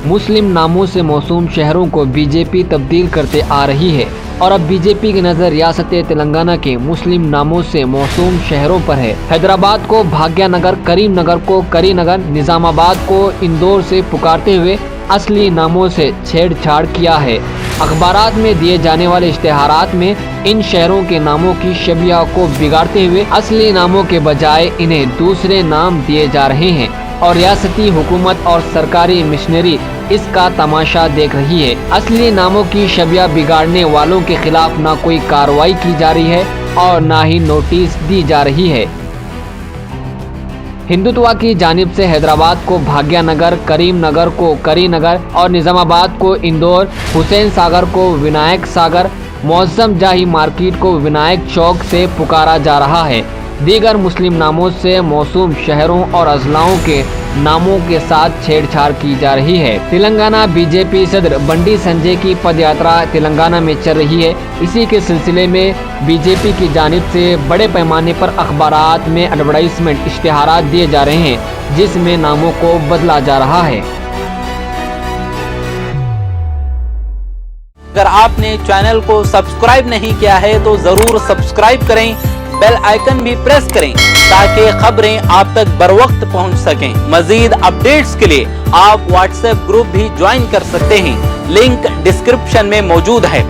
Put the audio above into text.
मुस्लिम नामों से मौसूम शहरों को बीजेपी तब्दील करते आ रही है और अब बीजेपी की नज़र रियासत तेलंगाना के मुस्लिम नामों से मौसूम शहरों पर है। हैदराबाद को भाग्यनगर, करीमनगर को करीनगर, निजामाबाद को इंदौर से पुकारते हुए असली नामों से छेड़छाड़ किया है। अखबारात में दिए जाने वाले इश्तिहारात में इन शहरों के नामों की शबिया को बिगाड़ते हुए असली नामों के बजाय इन्हें दूसरे नाम दिए जा रहे हैं और रियासती हुकूमत और सरकारी मिशनरी इसका तमाशा देख रही है। असली नामों की शबिया बिगाड़ने वालों के खिलाफ ना कोई कार्रवाई की जा रही है और ना ही नोटिस दी जा रही है। हिंदुत्वा की जानिब से हैदराबाद को भाग्यनगर, करीमनगर को करीनगर और निजामाबाद को इंदौर, हुसैन सागर को विनायक सागर, मौसम जाही मार्केट को विनायक चौक से पुकारा जा रहा है। दीगर मुस्लिम नामों से मौसूम शहरों और अजलाओं के नामों के साथ छेड़छाड़ की जा रही है। तेलंगाना बीजेपी सदर बंडी संजय की पदयात्रा तेलंगाना में चल रही है। इसी के सिलसिले में बीजेपी की जानिब से बड़े पैमाने पर अखबारात में एडवर्टाइजमेंट इश्तिहारात दिए जा रहे हैं जिसमें नामों को बदला जा रहा है। अगर आपने चैनल को सब्सक्राइब नहीं किया है तो जरूर सब्सक्राइब करें, बेल आइकन भी प्रेस करें ताकि खबरें आप तक बर वक्त पहुंच सकें। मजीद अपडेट्स के लिए आप व्हाट्सएप ग्रुप भी ज्वाइन कर सकते हैं, लिंक डिस्क्रिप्शन में मौजूद है।